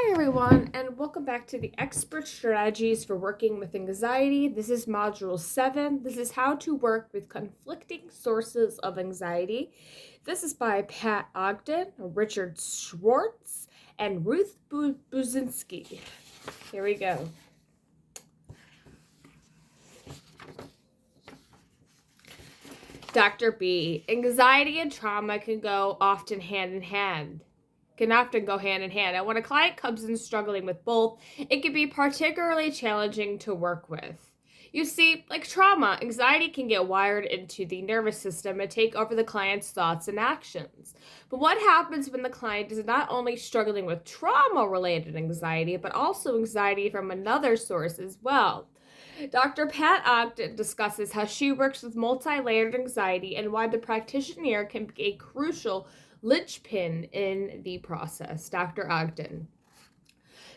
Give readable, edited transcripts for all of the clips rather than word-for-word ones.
Hi everyone, and welcome back to the Expert Strategies for Working with Anxiety. This is Module 7. This is how to work with conflicting sources of anxiety. This is by Pat Ogden, Richard Schwartz, and Ruth Buczynski. Here we go. Dr. B. Anxiety and trauma can often go hand in hand. And when a client comes in struggling with both, it can be particularly challenging to work with. You see, like trauma, anxiety can get wired into the nervous system and take over the client's thoughts and actions. But what happens when the client is not only struggling with trauma-related anxiety, but also anxiety from another source as well? Dr. Pat Ogden discusses how she works with multi-layered anxiety and why the practitioner can be a crucial linchpin in the process. Dr. Ogden.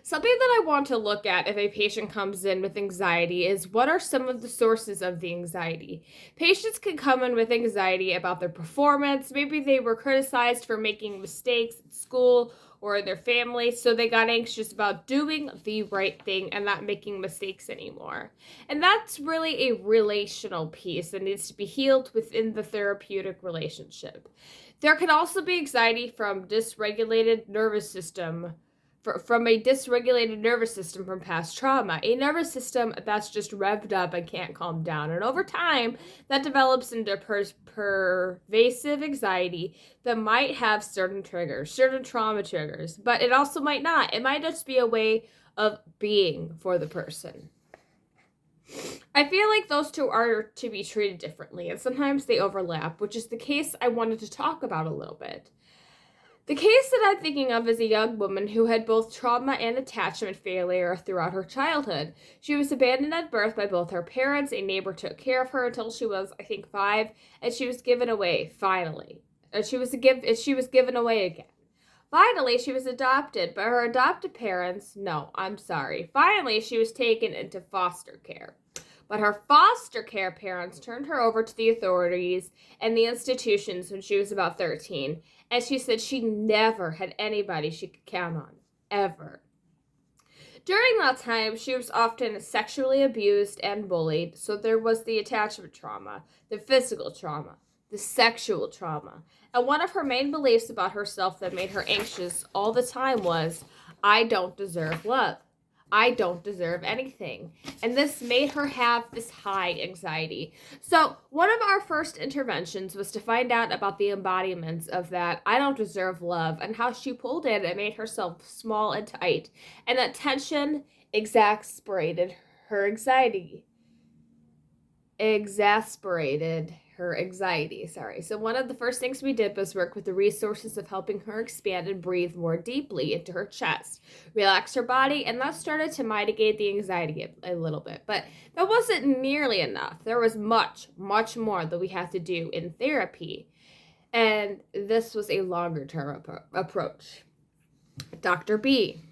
Something that I want to look at if a patient comes in with anxiety is what are some of the sources of the anxiety. Patients can come in with anxiety about their performance. Maybe they were criticized for making mistakes at school or in their family, so they got anxious about doing the right thing and not making mistakes anymore. And that's really a relational piece that needs to be healed within the therapeutic relationship. There can also be anxiety from from a dysregulated nervous system from past trauma, a nervous system that's just revved up and can't calm down. And over time, that develops into pervasive anxiety that might have certain trauma triggers, but it also might not. It might just be a way of being for the person. I feel like those two are to be treated differently, and sometimes they overlap, which is the case I wanted to talk about a little bit. The case that I'm thinking of is a young woman who had both trauma and attachment failure throughout her childhood. She was abandoned at birth by both her parents. A neighbor took care of her until she was, I think, 5, and she was given away, finally. She was given away again. Finally, she was adopted, but her adopted parents, finally, she was taken into foster care. But her foster care parents turned her over to the authorities and the institutions when she was about 13. And she said she never had anybody she could count on, ever. During that time, she was often sexually abused and bullied. So there was the attachment trauma, the physical trauma, the sexual trauma. And one of her main beliefs about herself that made her anxious all the time was, I don't deserve love. I don't deserve anything. And this made her have this high anxiety. So one of our first interventions was to find out about the embodiments of that I don't deserve love and how she pulled in and made herself small and tight. And that tension exasperated her anxiety. So one of the first things we did was work with the resources of helping her expand and breathe more deeply into her chest, relax her body, and that started to mitigate the anxiety a little bit. But that wasn't nearly enough. There was much, much more that we had to do in therapy. And this was a longer-term approach. Dr. B.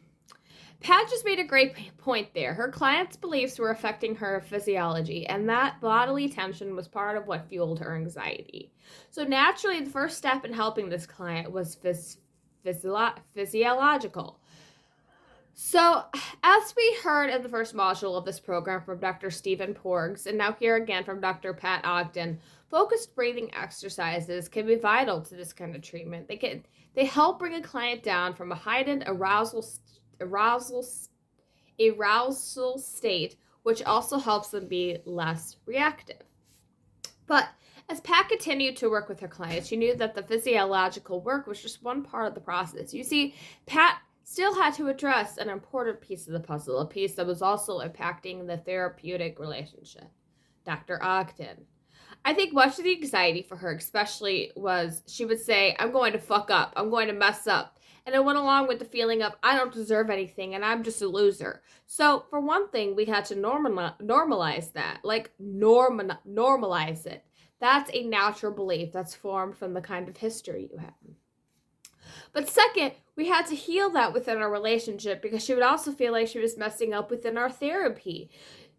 Pat just made a great point there. Her client's beliefs were affecting her physiology, and that bodily tension was part of what fueled her anxiety. So naturally, the first step in helping this client was physiological. So as we heard in the first module of this program from Dr. Stephen Porges, and now here again from Dr. Pat Ogden, focused breathing exercises can be vital to this kind of treatment. They help bring a client down from a heightened arousal state, which also helps them be less reactive. But as Pat continued to work with her clients, she knew that the physiological work was just one part of the process. You see, Pat still had to address an important piece of the puzzle, a piece that was also impacting the therapeutic relationship. Dr. Ogden. I think much of the anxiety for her especially was she would say, I'm going to fuck up, I'm going to mess up. And it went along with the feeling of, I don't deserve anything and I'm just a loser. So for one thing, we had to normalize that, normalize it. That's a natural belief that's formed from the kind of history you have. But second, we had to heal that within our relationship because she would also feel like she was messing up within our therapy.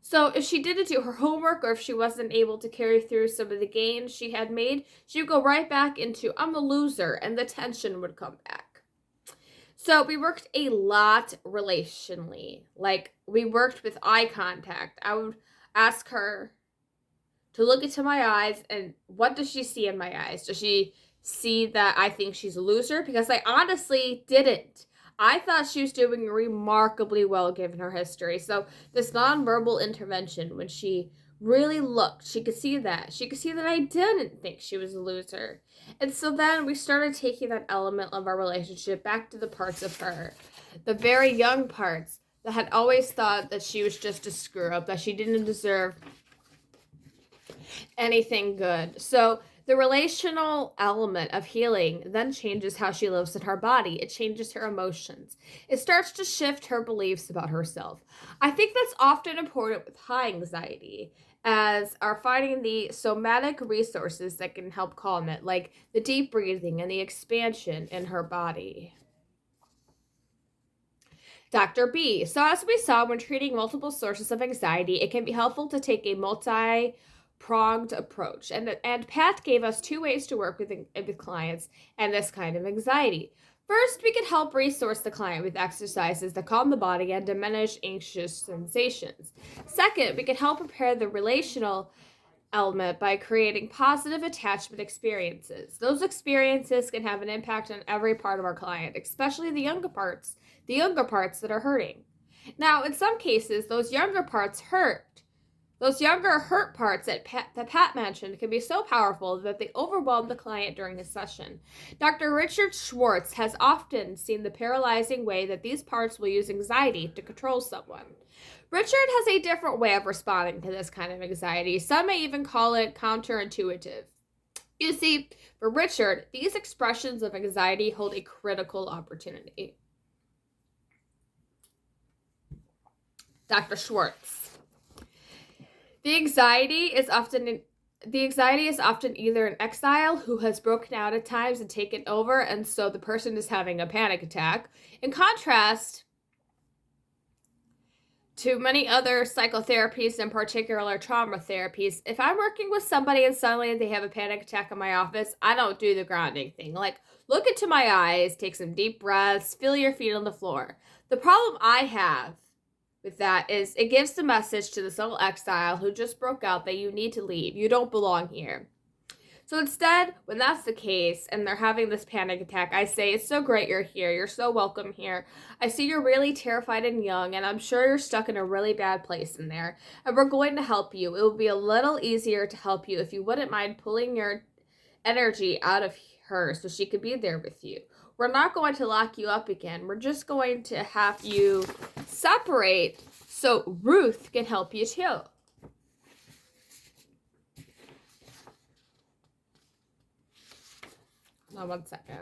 So if she didn't do her homework or if she wasn't able to carry through some of the gains she had made, she would go right back into, I'm a loser, and the tension would come back. So we worked a lot relationally. Like, we worked with eye contact. I would ask her to look into my eyes, and what does she see in my eyes? Does she see that I think she's a loser? Because I honestly didn't. I thought she was doing remarkably well given her history. So this nonverbal intervention, when she really looked, she could see that. She could see that I didn't think she was a loser. And so then we started taking that element of our relationship back to the parts of her, the very young parts that had always thought that she was just a screw up, that she didn't deserve anything good. So the relational element of healing then changes how she lives in her body. It changes her emotions. It starts to shift her beliefs about herself. I think that's often important with high anxiety, as are finding the somatic resources that can help calm it, like the deep breathing and the expansion in her body. Dr. B. So as we saw, when treating multiple sources of anxiety, it can be helpful to take a multi-pronged approach. And Pat gave us 2 ways to work with clients and this kind of anxiety. First, we can help resource the client with exercises that calm the body and diminish anxious sensations. Second, we can help prepare the relational element by creating positive attachment experiences. Those experiences can have an impact on every part of our client, especially the younger parts that are hurting. Now, in some cases, those younger parts hurt. Those younger hurt parts that Pat mentioned can be so powerful that they overwhelm the client during a session. Dr. Richard Schwartz has often seen the paralyzing way that these parts will use anxiety to control someone. Richard has a different way of responding to this kind of anxiety. Some may even call it counterintuitive. You see, for Richard, these expressions of anxiety hold a critical opportunity. Dr. Schwartz. The anxiety is often either an exile who has broken out at times and taken over, and so the person is having a panic attack. In contrast to many other psychotherapies, in particular trauma therapies, if I'm working with somebody and suddenly they have a panic attack in my office, I don't do the grounding thing. Like, look into my eyes, take some deep breaths, feel your feet on the floor. The problem I have with that is it gives the message to this little exile who just broke out that you need to leave. You don't belong here. So instead, when that's the case and they're having this panic attack, I say, it's so great you're here. You're so welcome here. I see you're really terrified and young, and I'm sure you're stuck in a really bad place in there. And we're going to help you. It will be a little easier to help you if you wouldn't mind pulling your energy out of her so she could be there with you. We're not going to lock you up again. We're just going to have you separate so Ruth can help you too. Now, 1 second.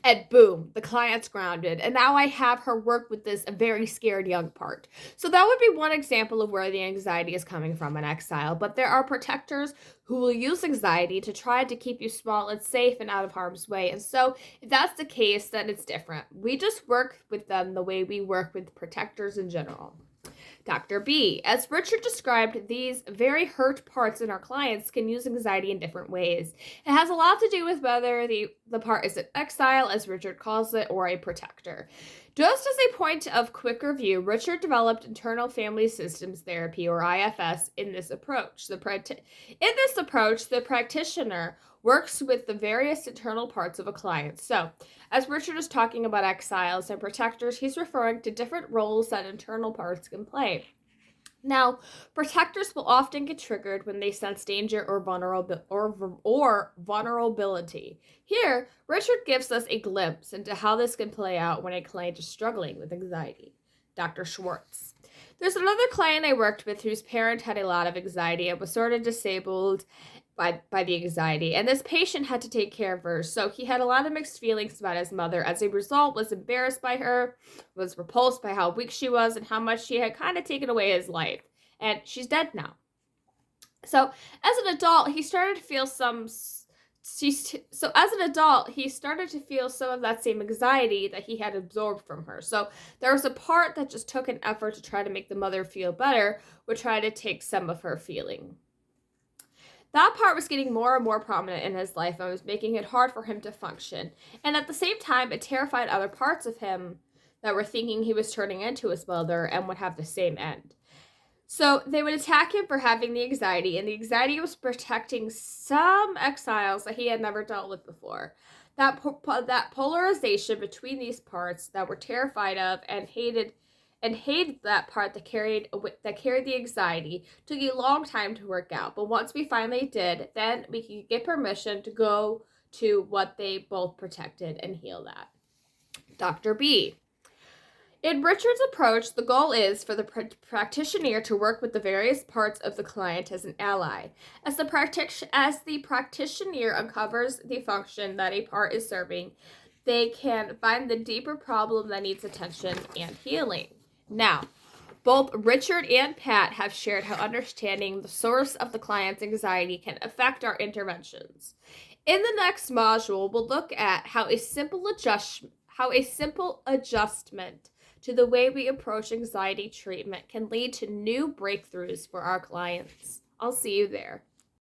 And boom, the client's grounded. And now I have her work with this very scared young part. So that would be one example of where the anxiety is coming from in exile. But there are protectors who will use anxiety to try to keep you small and safe and out of harm's way. And so if that's the case, then it's different. We just work with them the way we work with protectors in general. Dr. B. As Richard described, these very hurt parts in our clients can use anxiety in different ways. It has a lot to do with whether the part is an exile, as Richard calls it, or a protector. Just as a point of quick review, Richard developed internal family systems therapy, or IFS, in this approach. The practitioner works with the various internal parts of a client. So, as Richard is talking about exiles and protectors, he's referring to different roles that internal parts can play. Now, protectors will often get triggered when they sense danger or vulnerability. Here, Richard gives us a glimpse into how this can play out when a client is struggling with anxiety. Dr. Schwartz. There's another client I worked with whose parent had a lot of anxiety and was sort of disabled by the anxiety, and this patient had to take care of her, so he had a lot of mixed feelings about his mother. As a result, was embarrassed by her, was repulsed by how weak she was and how much she had kind of taken away his life, and she's dead now. So as an adult, he started to feel some So as an adult, he started to feel some of that same anxiety that he had absorbed from her. So there was a part that just took an effort to try to make the mother feel better, would try to take some of her feeling. That part was getting more and more prominent in his life and was making it hard for him to function. And at the same time, it terrified other parts of him that were thinking he was turning into his mother and would have the same end. So they would attack him for having the anxiety, and the anxiety was protecting some exiles that he had never dealt with before. That polarization between these parts that were terrified of and hated that part that carried the anxiety took a long time to work out. But once we finally did, then we could get permission to go to what they both protected and heal that. Dr. B. In Richard's approach, the goal is for the practitioner to work with the various parts of the client as an ally. As the practitioner uncovers the function that a part is serving, they can find the deeper problem that needs attention and healing. Now, both Richard and Pat have shared how understanding the source of the client's anxiety can affect our interventions. In the next module, we'll look at how a simple adjustment to the way we approach anxiety treatment can lead to new breakthroughs for our clients. I'll see you there.